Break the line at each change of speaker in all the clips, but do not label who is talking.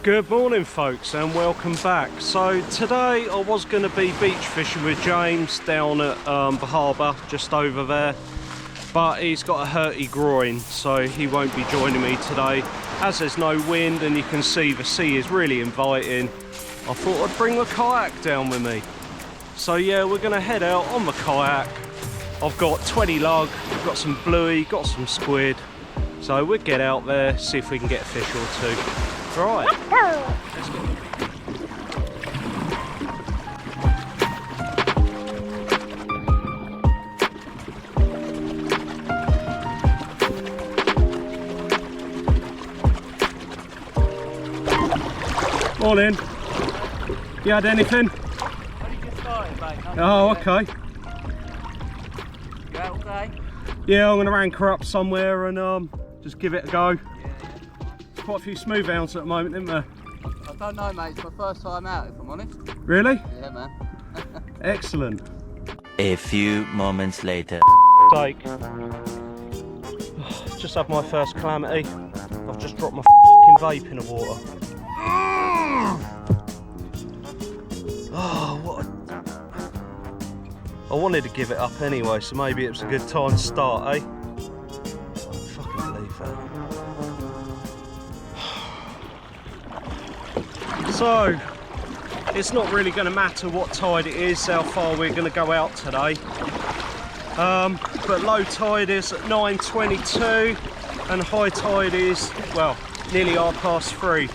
Good morning folks and welcome back. So today I was going to be beach fishing with James down at the harbour just over there, but he's got a hurty groin so he won't be joining me today. As there's no wind and you can see the sea is really inviting, I thought I'd bring the kayak down with me. So yeah, we're going to head out on the kayak. I've got 20 lug, got some bluey, got some squid, so we'll get out there, see if we can get a fish or two. Right, let's go. Morning. You had anything?
Only just started, mate.
Oh, okay.
You out all day?
Yeah, I'm going to anchor up somewhere and just give it a go. Quite a few smooth hounds at the moment, isn't there?
I don't know, mate. It's my first time out, if I'm honest.
Really?
Yeah, man.
Excellent.
A few moments later.
Sake. Just had my first calamity. I've just dropped my f***ing vape in the water. Oh, what I wanted to give it up anyway, so maybe it was a good time to start, eh? I don't fucking believe that. So, it's not really going to matter what tide it is, how far we're going to go out today. But low tide is at 9:22 and high tide is, well, nearly 3:30.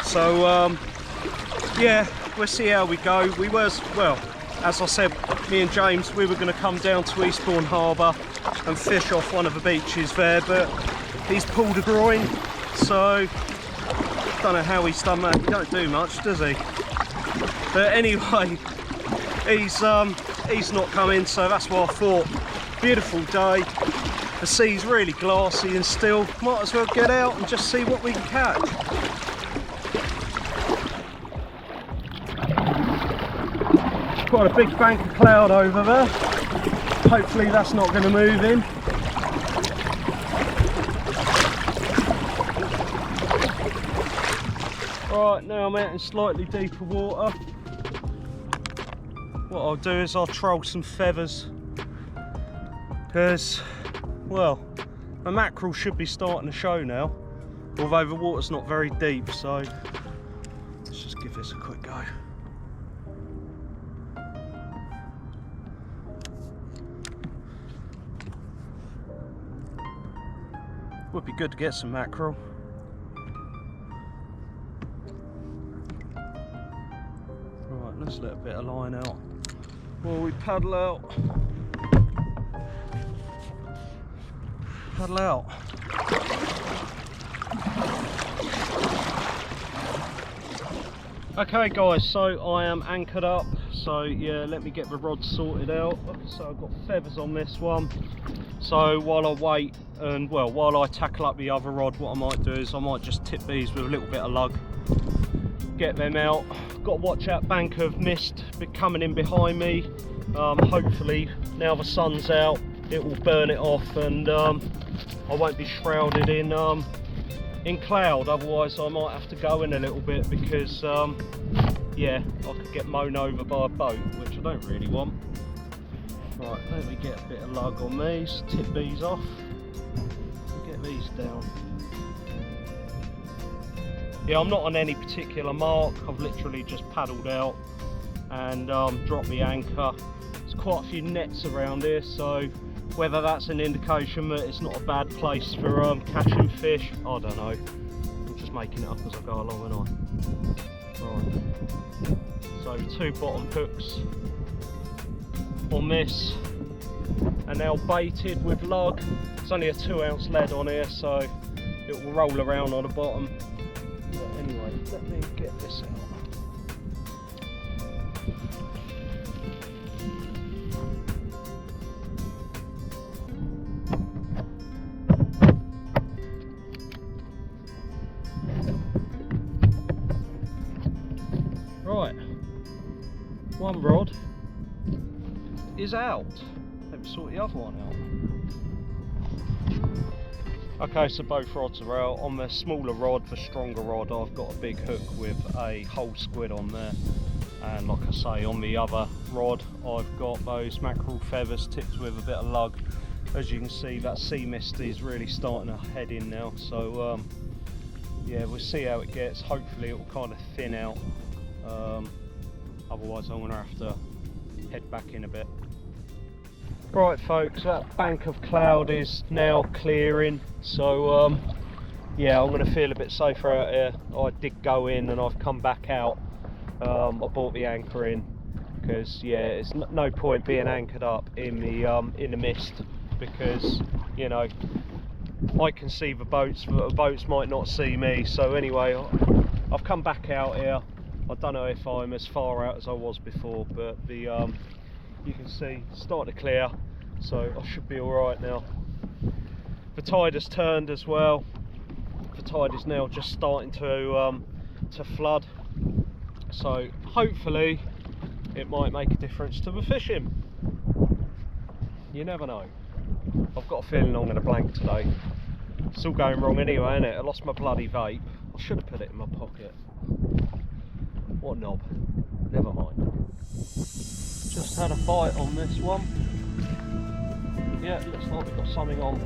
So, yeah, we'll see how we go. We was, well, as I said, me and James, we were going to come down to Eastbourne Harbour and fish off one of the beaches there, but he's pulled a groin, so don't know how he's done that. He don't do much, does he? But anyway, he's not coming, so that's what I thought. Beautiful day, the sea's really glassy and still. Might as well get out and just see what we can catch. Quite a big bank of cloud over there. Hopefully that's not going to move in. Right, now I'm out in slightly deeper water. What I'll do is I'll troll some feathers, because, well, the mackerel should be starting to show now, although the water's not very deep, so let's just give this a quick go. Would be good to get some mackerel. Right, let's let a bit of line out while we paddle out. Paddle out. Okay guys, so I am anchored up, so yeah, let me get the rod sorted out. So I've got feathers on this one, so while I wait and, well, while I tackle up the other rod, what I might do is I might just tip these with a little bit of lug, get them out. Got to watch out, bank of mist coming in behind me. Hopefully now the sun's out it will burn it off and I won't be shrouded in cloud, otherwise I might have to go in a little bit because yeah, I could get mown over by a boat, which I don't really want. Right, let me get a bit of lug on these, tip these off, get these down. Yeah, I'm not on any particular mark, I've literally just paddled out and dropped the anchor. There's quite a few nets around here, so whether that's an indication that it's not a bad place for catching fish, I don't know. I'm just making it up as I go along, aren't I? Right, so 2 bottom hooks on this, and now baited with lug. It's only a 2-ounce lead on here, so it will roll around on the bottom. But anyway, let me get this out. Right, one rod is out. Let me sort the other one Okay, so both rods are out. On the smaller rod, the stronger rod, I've got a big hook with a whole squid on there. And like I say, on the other rod, I've got those mackerel feathers tipped with a bit of lug. As you can see, that sea mist is really starting to head in now. So yeah, we'll see how it gets. Hopefully it will kind of thin out. Otherwise I'm going to have to head back in a bit. Right folks, that bank of cloud is now clearing, so yeah, I'm going to feel a bit safer out here. I did go in and I've come back out. I brought the anchor in because yeah, it's no point being anchored up in the mist, because you know I can see the boats but the boats might not see me. So anyway, I've come back out here. I don't know if I'm as far out as I was before, but the you can see it's starting to clear, so I should be alright now. The tide has turned as well. The tide is now just starting to flood, so hopefully it might make a difference to the fishing. You never know. I've got a feeling I'm going to blank today. It's all going wrong anyway, isn't it? I lost my bloody vape. I should have put it in my pocket. What a knob. Never mind. Just had a bite on this one. Yeah, it looks like we've got something on.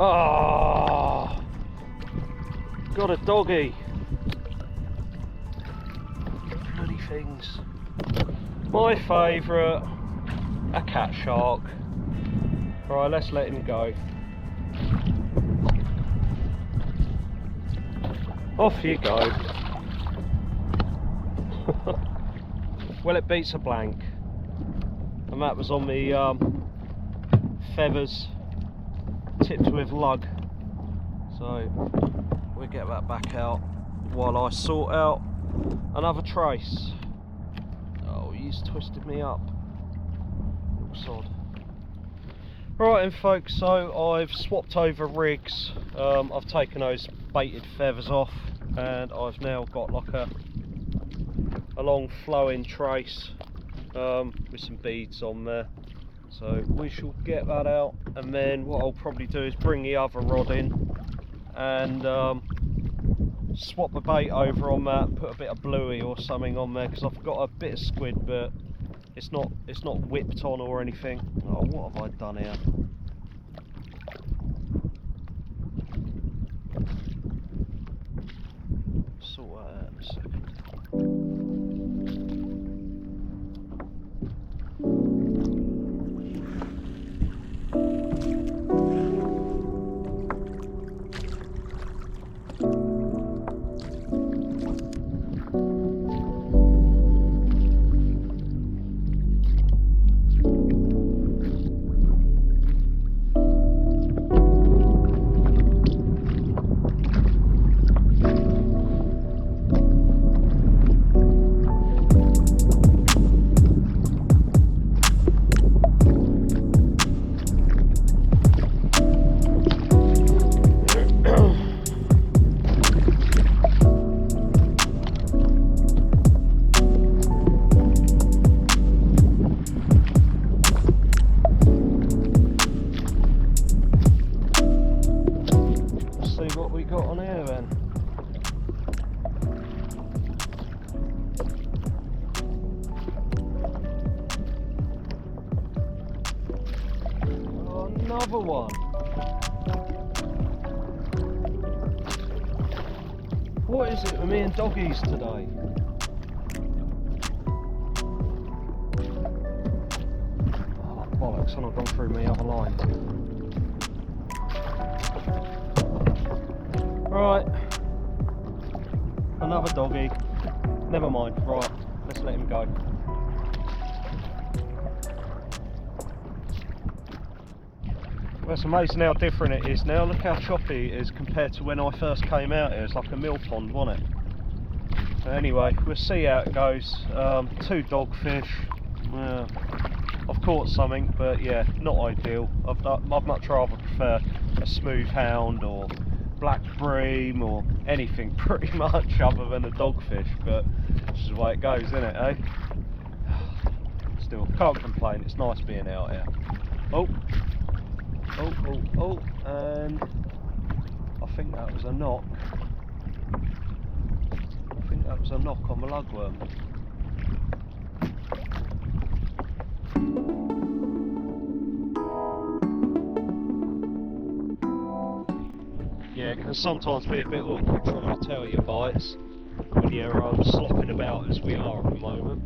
Ah, got a doggy. Bloody things. My favourite, a cat shark. Right, let's let him go. Off you go. Well, it beats a blank. And that was on the feathers tipped with lug, so we'll get that back out while I sort out another trace. Oh, he's twisted me up, little sod. Right then folks, so I've swapped over rigs. I've taken those baited feathers off and I've now got like a long flowing trace with some beads on there. So we shall get that out, and then what I'll probably do is bring the other rod in and swap the bait over on that, put a bit of bluey or something on there, because I've got a bit of squid but it's not whipped on or anything. Oh, what have I done here? Sort that out in a second. Another one. What is it with me and doggies today? Oh, bollocks, I've not gone through my other line. Right. Another doggy. Never mind. Right, let's let him go. Well, it's amazing how different it is now. Look how choppy it is compared to when I first came out here. It's like a mill pond, wasn't it? But anyway, we'll see how it goes. 2 dogfish. Well, I've caught something, but yeah, not ideal. I'd much rather prefer a smooth hound or black bream or anything pretty much other than a dogfish, but this is the way it goes, isn't it, eh? Still, can't complain, it's nice being out here. Oh, and I think that was a knock. I think that was a knock on the lugworm. Yeah, it can sometimes be a bit awkward trying to tell your bites when you're slopping about as we are at the moment.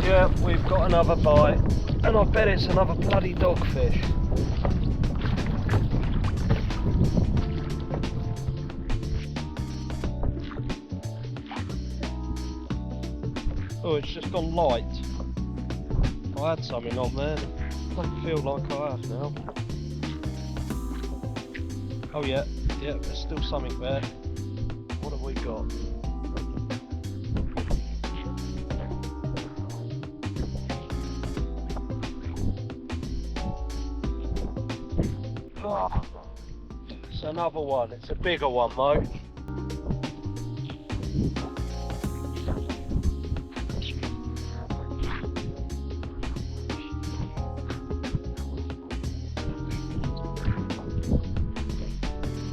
Yeah, we've got another bite, and I bet it's another bloody dogfish. Oh, it's just gone light. I had something on there. I don't feel like I have now. Oh yeah, there's still something there. What have we got? Oh, it's another one. It's a bigger one though.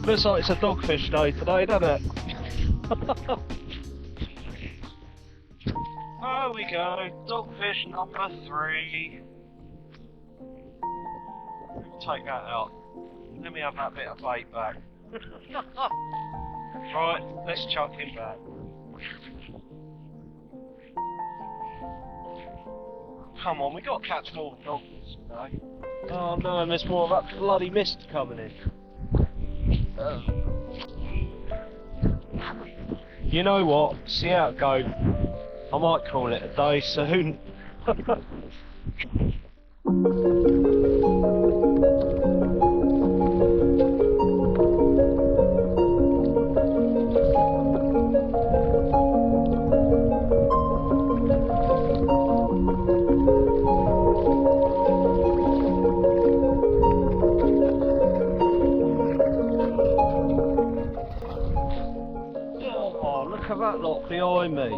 Looks like it's a dogfish day today, doesn't it? There we go, dogfish number 3. Take that out. Let me have that bit of bait back. Right, let's chuck him back. Come on, we got to catch more dogfish today. Oh no, and there's more of that bloody mist coming in. You know what? See how it goes. I might call it a day soon. Look at that lot behind me.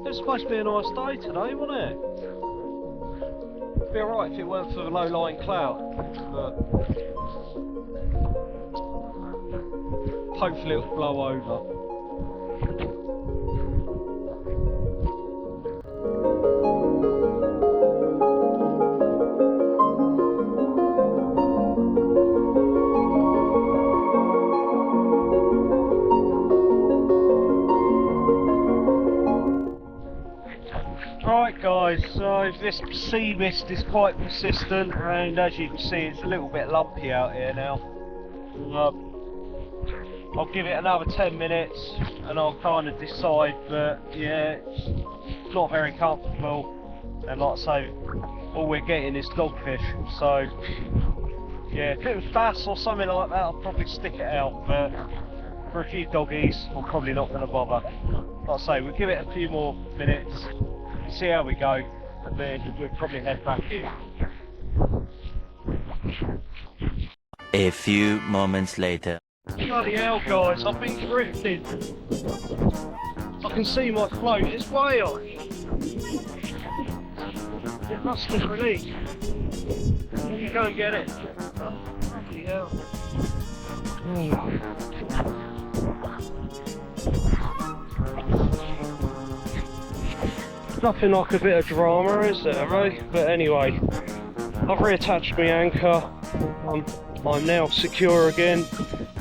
It's supposed to be a nice day today, wasn't it? It'd be alright if it weren't for the low-lying cloud, but hopefully it'll blow over. Right guys, so this sea mist is quite persistent, and as you can see it's a little bit lumpy out here now. I'll give it another 10 minutes and I'll kind of decide, but yeah, it's not very comfortable, and like I say, all we're getting is dogfish, so yeah, if it was bass or something like that I'll probably stick it out, but for a few doggies I'm probably not going to bother. Like I say, we'll give it a few more minutes, see how we go, and then we'll probably head back in.
A few moments later.
Bloody hell guys, I've been drifting. I can see my float, it's way off. It must have released. Let me go and get it. Bloody hell. Nothing like a bit of drama, is there, right? But anyway, I've reattached my anchor. I'm now secure again,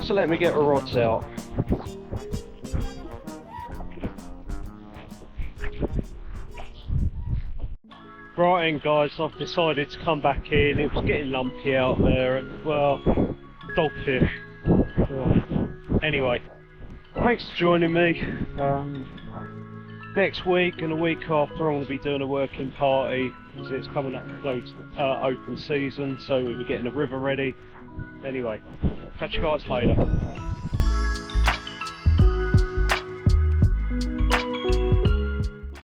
so let me get the rods out. Right then guys, I've decided to come back in. It was getting lumpy out there, and well, dogfish. Anyway, thanks for joining me. Next week and a week after, I'm going to be doing a working party because it's coming up close open season, so we'll be getting the river ready. Anyway, catch you guys later.